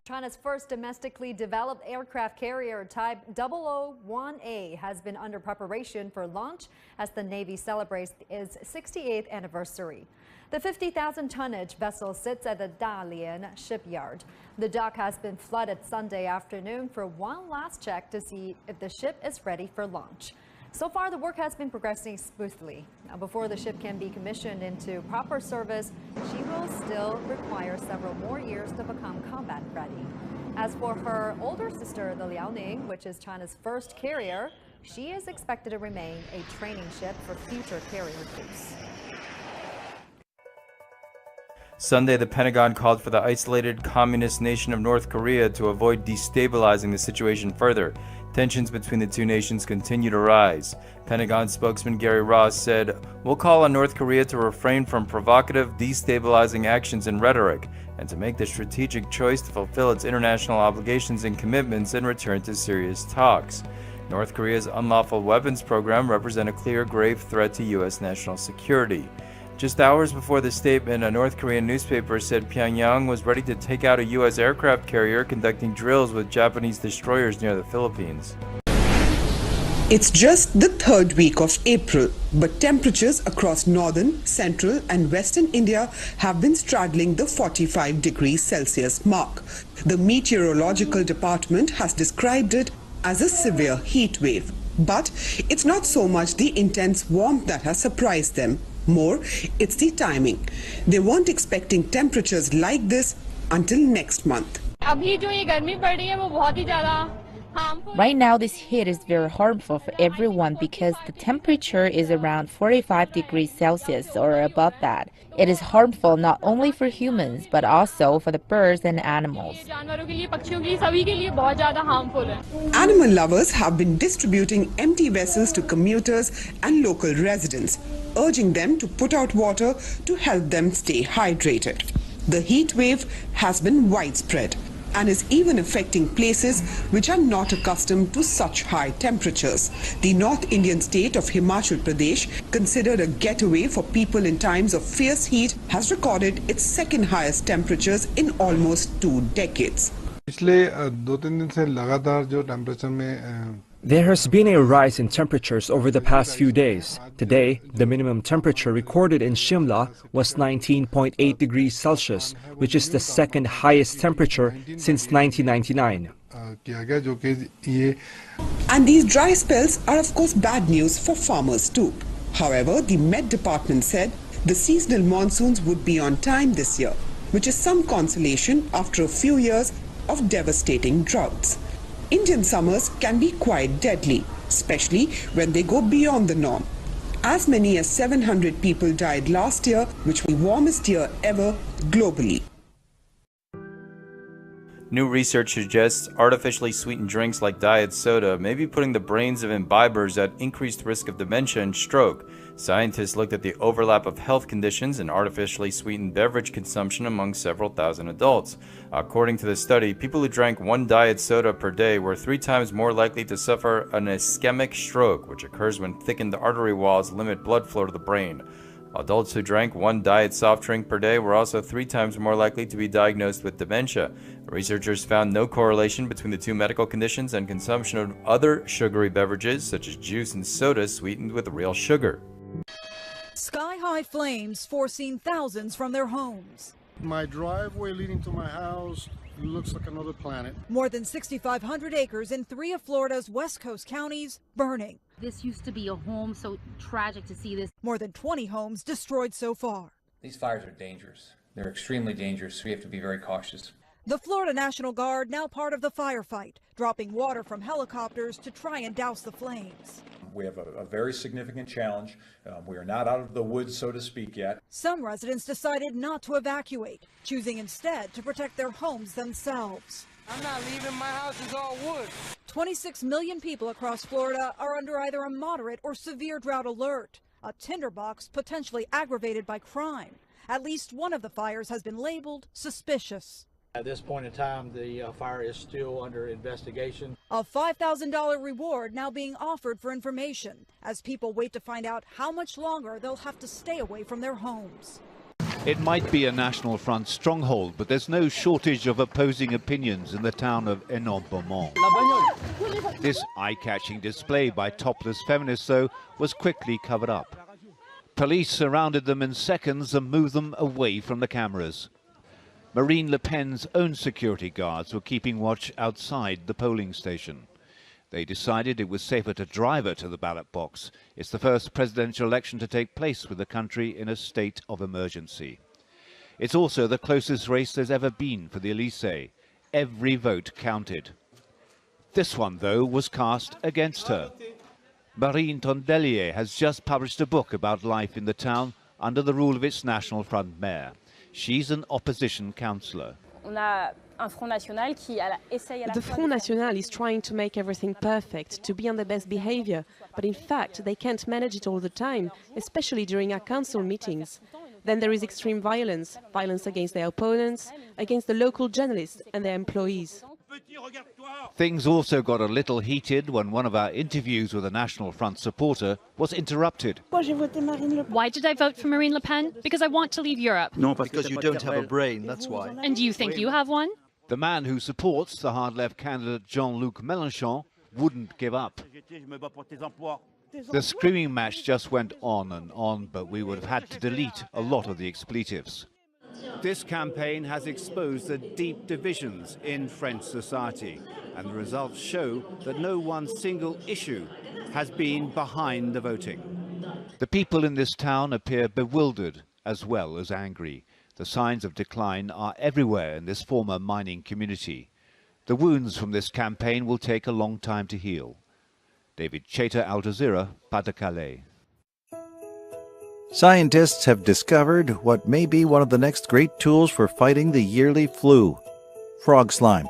China's first domestically developed aircraft carrier type 001A has been under preparation for launch as the Navy celebrates its 68th anniversary. The 50,000 tonnage vessel sits at the Dalian shipyard. The dock has been flooded Sunday afternoon for one last check to see if the ship is ready for launch. So far, the work has been progressing smoothly. Now, before the ship can be commissioned into proper service, she will still require several more years to become combat ready. As for her older sister, the Liaoning, which is China's first carrier, she is expected to remain a training ship for future carrier crews. Sunday, the Pentagon called for the isolated communist nation of North Korea to avoid destabilizing the situation further. Tensions between the two nations continue to rise. Pentagon spokesman Gary Ross said, "We'll call on North Korea to refrain from provocative, destabilizing actions and rhetoric, and to make the strategic choice to fulfill its international obligations and commitments and return to serious talks." North Korea's unlawful weapons program represents a clear, grave threat to U.S. national security. Just hours before the statement, a North Korean newspaper said Pyongyang was ready to take out a U.S. aircraft carrier conducting drills with Japanese destroyers near the Philippines. It's just the third week of April, but temperatures across northern, central and western India have been straddling the 45 degrees Celsius mark. The meteorological department has described it as a severe heat wave. But it's not so much the intense warmth that has surprised them. More, it's the timing. They weren't expecting temperatures like this until next month. Right now, this heat is very harmful for everyone because the temperature is around 45 degrees Celsius or above that. It is harmful not only for humans, but also for the birds and animals. Animal lovers have been distributing empty vessels to commuters and local residents, urging them to put out water to help them stay hydrated. The heat wave has been widespread and is even affecting places which are not accustomed to such high temperatures. The North Indian state of Himachal Pradesh, considered a getaway for people in times of fierce heat, has recorded its second highest temperatures in almost 2 decades. There has been a rise in temperatures over the past few days. Today, the minimum temperature recorded in Shimla was 19.8 degrees Celsius, which is the second highest temperature since 1999. And these dry spells are of course bad news for farmers too. However, the Met Department said the seasonal monsoons would be on time this year, which is some consolation after a few years of devastating droughts. Indian summers can be quite deadly, especially when they go beyond the norm. As many as 700 people died last year, which was the warmest year ever globally. New research suggests artificially sweetened drinks like diet soda may be putting the brains of imbibers at increased risk of dementia and stroke. Scientists looked at the overlap of health conditions and artificially sweetened beverage consumption among several thousand adults. According to the study, people who drank one diet soda per day were 3 times more likely to suffer an ischemic stroke, which occurs when thickened artery walls limit blood flow to the brain. Adults who drank one diet soft drink per day were also 3 times more likely to be diagnosed with dementia. Researchers found no correlation between the two medical conditions and consumption of other sugary beverages, such as juice and soda sweetened with real sugar. Sky-high flames forcing thousands from their homes. My driveway leading to my house looks like another planet. More than 6,500 acres in 3 of Florida's West Coast counties burning. This used to be a home, so tragic to see this. More than 20 homes destroyed so far. These fires are dangerous. They're extremely dangerous, so we have to be very cautious. The Florida National Guard now part of the firefight, dropping water from helicopters to try and douse the flames. We have a very significant challenge. We are not out of the woods, so to speak, yet. Some residents decided not to evacuate, choosing instead to protect their homes themselves. I'm not leaving. My house is all wood. 26 million people across Florida are under either a moderate or severe drought alert, a tinderbox potentially aggravated by crime. At least one of the fires has been labeled suspicious. At this point in time, the fire is still under investigation. A $5,000 reward now being offered for information as people wait to find out how much longer they'll have to stay away from their homes. It might be a National Front stronghold, but there's no shortage of opposing opinions in the town of Hénon-Beaumont. This eye-catching display by topless feminists, though, was quickly covered up. Police surrounded them in seconds and moved them away from the cameras. Marine Le Pen's own security guards were keeping watch outside the polling station. They decided it was safer to drive her to the ballot box. It's the first presidential election to take place with the country in a state of emergency. It's also the closest race there's ever been for the Élysée. Every vote counted. This one, though, was cast against her. Marine Tondelier has just published a book about life in the town under the rule of its National Front mayor. She's an opposition councillor. The Front National is trying to make everything perfect, to be on the best behavior, but in fact they can't manage it all the time, especially during our council meetings. Then there is extreme violence, violence against their opponents, against the local journalists and their employees. Things also got a little heated when one of our interviews with a National Front supporter was interrupted. Why did I vote for Marine Le Pen? Because I want to leave Europe. No, because you don't have a brain, that's why. And do you think you have one? The man who supports the hard-left candidate Jean-Luc Mélenchon wouldn't give up. The screaming match just went on, but we would have had to delete a lot of the expletives. This campaign has exposed the deep divisions in French society, and the results show that no one single issue has been behind the voting. The people in this town appear bewildered as well as angry. The signs of decline are everywhere in this former mining community. The wounds from this campaign will take a long time to heal. David Chater, Al Jazeera, Pas-de-Calais. Scientists have discovered what may be one of the next great tools for fighting the yearly flu: frog slime.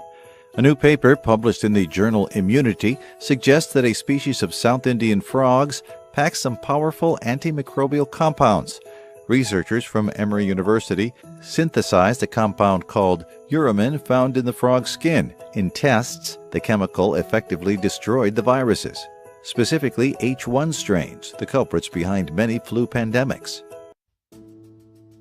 A new paper published in the journal Immunity suggests that a species of South Indian frogs packs some powerful antimicrobial compounds. Researchers from Emory University synthesized a compound called uramin found in the frog's skin. In tests, the chemical effectively destroyed the viruses, specifically H1 strains, the culprits behind many flu pandemics.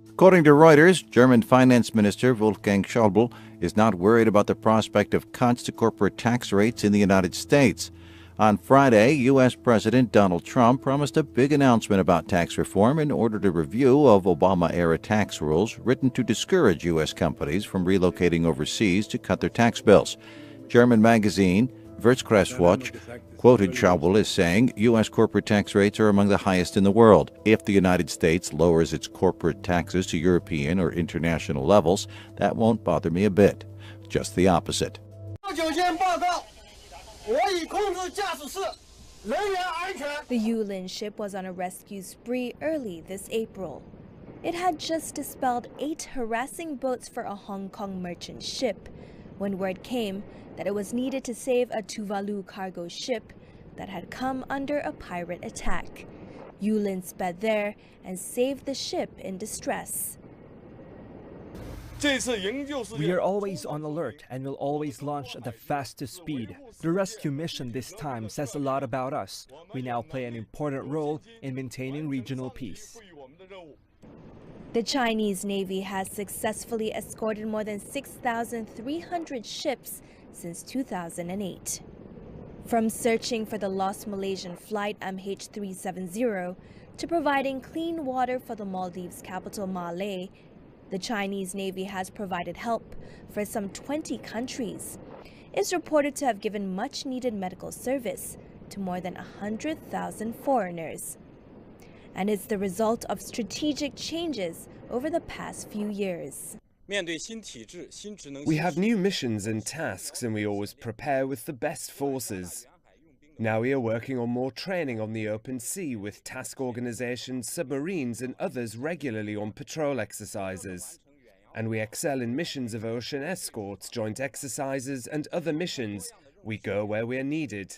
According to Reuters, German Finance Minister Wolfgang Schäuble is not worried about the prospect of cuts to corporate tax rates in the United States. On Friday, U.S. President Donald Trump promised a big announcement about tax reform in order to review of Obama-era tax rules written to discourage U.S. companies from relocating overseas to cut their tax bills. German magazine Wirtschaftswoche quoted Schäuble as saying U.S. corporate tax rates are among the highest in the world. If the United States lowers its corporate taxes to European or international levels, that won't bother me a bit. Just the opposite. The Yulin ship was on a rescue spree early this April. It had just dispelled 8 harassing boats for a Hong Kong merchant ship when word came that it was needed to save a Tuvalu cargo ship that had come under a pirate attack. Yulin sped there and saved the ship in distress. We are always on alert and will always launch at the fastest speed. The rescue mission this time says a lot about us. We now play an important role in maintaining regional peace. The Chinese Navy has successfully escorted more than 6,300 ships since 2008. From searching for the lost Malaysian flight MH370 to providing clean water for the Maldives' capital Malé, the Chinese Navy has provided help for some 20 countries. It's reported to have given much-needed medical service to more than 100,000 foreigners. And it's the result of strategic changes over the past few years. We have new missions and tasks, and we always prepare with the best forces. Now we are working on more training on the open sea with task organizations, submarines and others regularly on patrol exercises. And we excel in missions of ocean escorts, joint exercises and other missions. We go where we are needed.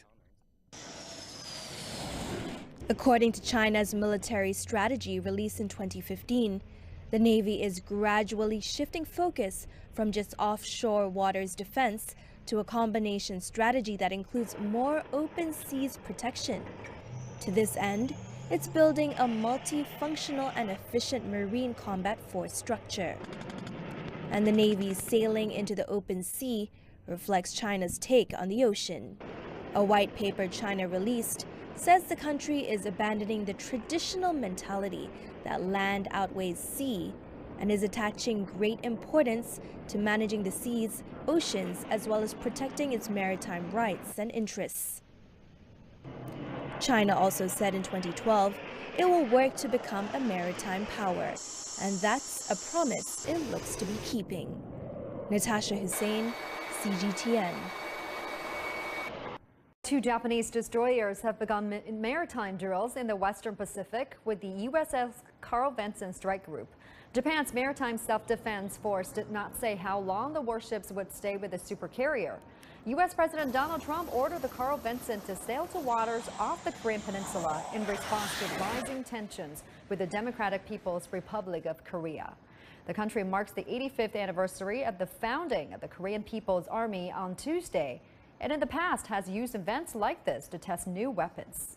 According to China's military strategy released in 2015, the Navy is gradually shifting focus from just offshore waters defense to a combination strategy that includes more open seas protection. To this end, it's building a multifunctional and efficient marine combat force structure. And the Navy's sailing into the open sea reflects China's take on the ocean. A white paper China released says the country is abandoning the traditional mentality that land outweighs sea and is attaching great importance to managing the seas, oceans, as well as protecting its maritime rights and interests. China also said in 2012 it will work to become a maritime power, and that's a promise it looks to be keeping. Natasha Hussain, CGTN. 2 Japanese destroyers have begun maritime drills in the Western Pacific with the USS Carl Vinson Strike Group. Japan's Maritime Self-Defense Force did not say how long the warships would stay with the supercarrier. U.S. President Donald Trump ordered the Carl Vinson to sail to waters off the Korean Peninsula in response to rising tensions with the Democratic People's Republic of Korea. The country marks the 85th anniversary of the founding of the Korean People's Army on Tuesday, and in the past has used events like this to test new weapons.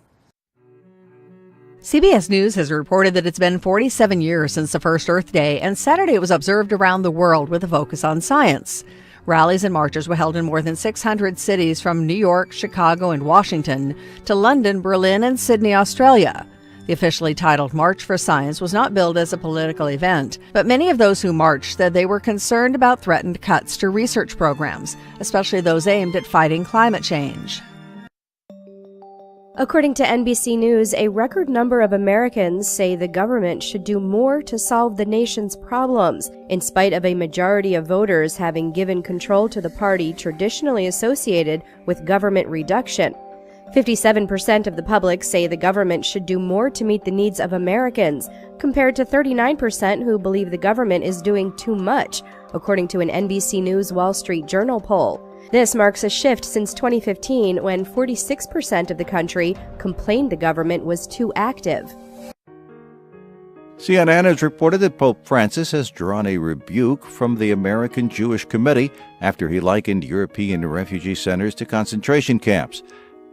CBS News has reported that it's been 47 years since the first Earth Day, and Saturday was observed around the world with a focus on science. Rallies and marches were held in more than 600 cities from New York, Chicago, and Washington to London, Berlin, and Sydney, Australia. The officially titled March for Science was not billed as a political event, but many of those who marched said they were concerned about threatened cuts to research programs, especially those aimed at fighting climate change. According to NBC News, a record number of Americans say the government should do more to solve the nation's problems, in spite of a majority of voters having given control to the party traditionally associated with government reduction. 57% of the public say the government should do more to meet the needs of Americans, compared to 39% who believe the government is doing too much, according to an NBC News Wall Street Journal poll. This marks a shift since 2015, when 46% of the country complained the government was too active. CNN has reported that Pope Francis has drawn a rebuke from the American Jewish Committee after he likened European refugee centers to concentration camps.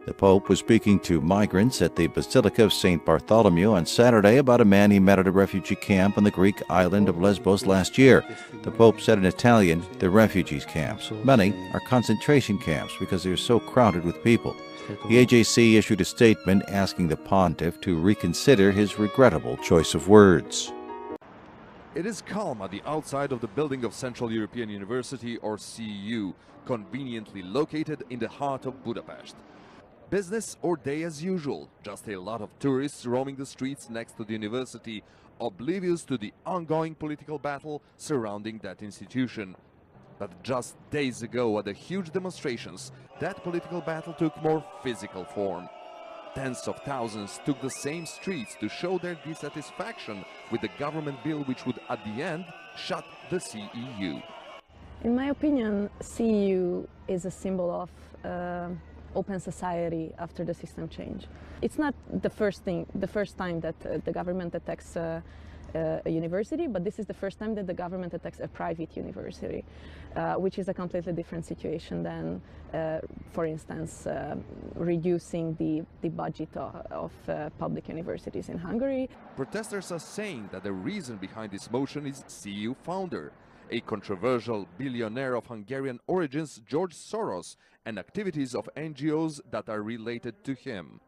The Pope was speaking to migrants at the Basilica of St. Bartholomew on Saturday about a man he met at a refugee camp on the Greek island of Lesbos last year. The Pope said in Italian, "The refugees camps. Many are concentration camps because they are so crowded with people." The AJC issued a statement asking the pontiff to reconsider his regrettable choice of words. It is calm at the outside of the building of Central European University, or CEU, conveniently located in the heart of Budapest. Business or day as usual, just a lot of tourists roaming the streets next to the university, oblivious to the ongoing political battle surrounding that institution. But just days ago at the huge demonstrations, that political battle took more physical form. Tens of thousands took the same streets to show their dissatisfaction with the government bill which would at the end shut the CEU. In my opinion, CEU is a symbol of open society after the system change. It's not the first time that the government attacks a university, but this is the first time that the government attacks a private university, which is a completely different situation than, for instance, reducing the budget of public universities in Hungary. Protesters are saying that the reason behind this motion is CEU founder, a controversial billionaire of Hungarian origins, George Soros, and activities of NGOs that are related to him.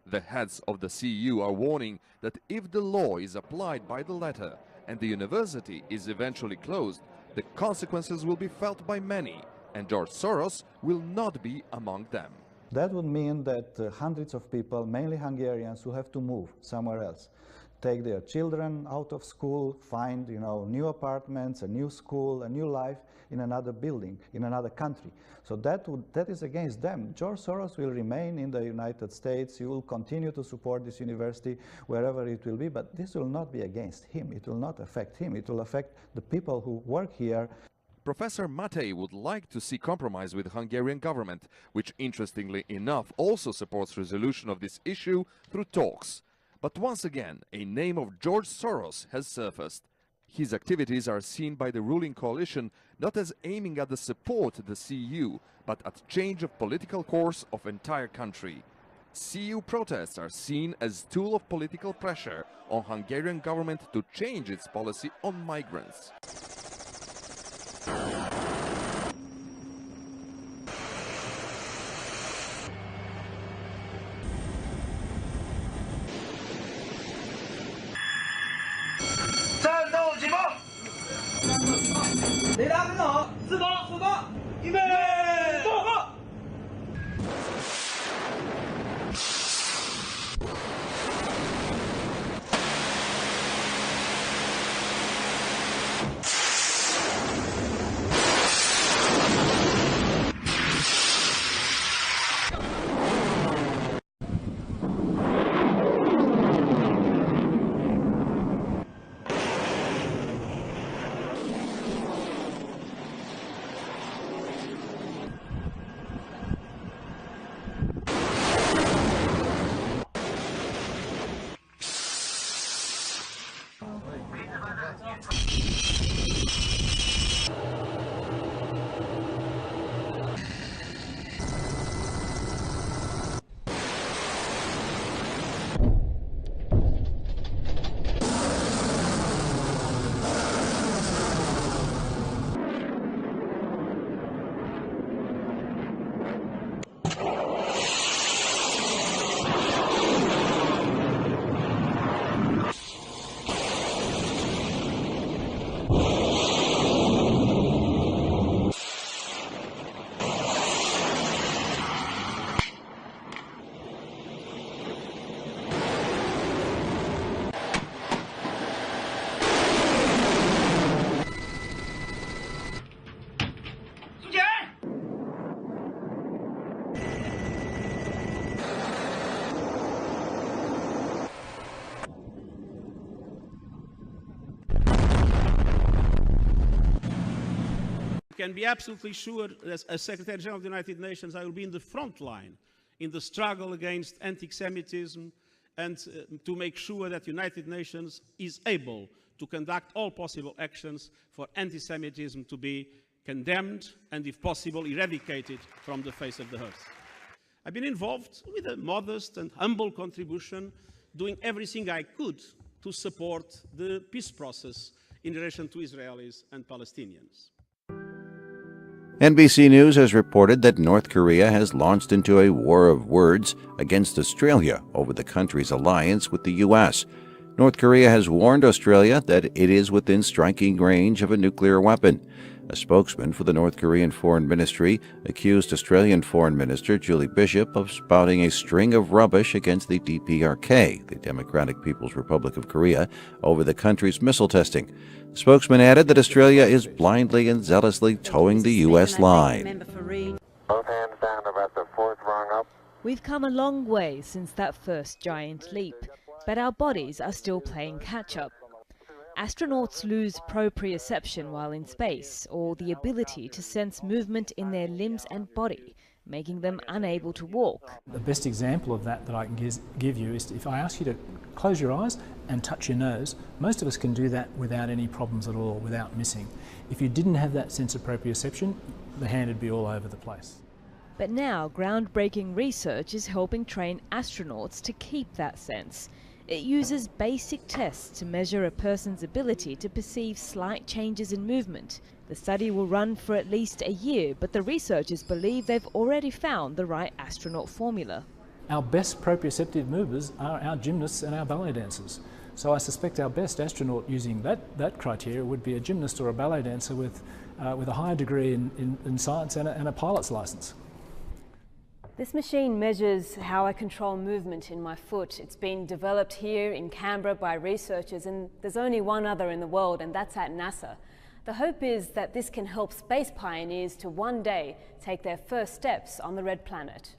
The heads of the CEU are warning that if the law is applied by the letter and the university is eventually closed, the consequences will be felt by many, and George Soros will not be among them. That would mean that hundreds of people, mainly Hungarians, will have to move somewhere else. Take their children out of school, find new apartments, a new school, a new life in another building, in another country. So that is against them. George Soros will remain in the United States. He will continue to support this university wherever it will be, but this will not be against him. It will not affect him. It will affect the people who work here. Professor Matei would like to see compromise with the Hungarian government, which interestingly enough also supports resolution of this issue through talks. But once again, a name of George Soros has surfaced. His activities are seen by the ruling coalition not as aiming at the support of the CEU, but at change of political course of entire country. CEU protests are seen as a tool of political pressure on Hungarian government to change its policy on migrants. Can be absolutely sure, as Secretary General of the United Nations, I will be in the front line in the struggle against anti-Semitism and to make sure that the United Nations is able to conduct all possible actions for anti-Semitism to be condemned and, if possible, eradicated from the face of the earth. I've been involved with a modest and humble contribution, doing everything I could to support the peace process in relation to Israelis and Palestinians. NBC News has reported that North Korea has launched into a war of words against Australia over the country's alliance with the U.S. North Korea has warned Australia that it is within striking range of a nuclear weapon. A spokesman for the North Korean Foreign Ministry accused Australian Foreign Minister Julie Bishop of spouting a string of rubbish against the DPRK, the Democratic People's Republic of Korea, over the country's missile testing. The spokesman added that Australia is blindly and zealously towing the U.S. line. Both hands down about the fourth rung up. We've come a long way since that first giant leap, but our bodies are still playing catch-up. Astronauts lose proprioception while in space, or the ability to sense movement in their limbs and body, making them unable to walk. The best example of that I can give you is if I ask you to close your eyes and touch your nose. Most of us can do that without any problems at all, without missing. If you didn't have that sense of proprioception, the hand would be all over the place. But now groundbreaking research is helping train astronauts to keep that sense. It uses basic tests to measure a person's ability to perceive slight changes in movement. The study will run for at least a year, but the researchers believe they've already found the right astronaut formula. Our best proprioceptive movers are our gymnasts and our ballet dancers. So I suspect our best astronaut using that criteria would be a gymnast or a ballet dancer with a higher degree in science and a pilot's license. This machine measures how I control movement in my foot. It's been developed here in Canberra by researchers, and there's only one other in the world, and that's at NASA. The hope is that this can help space pioneers to one day take their first steps on the Red Planet.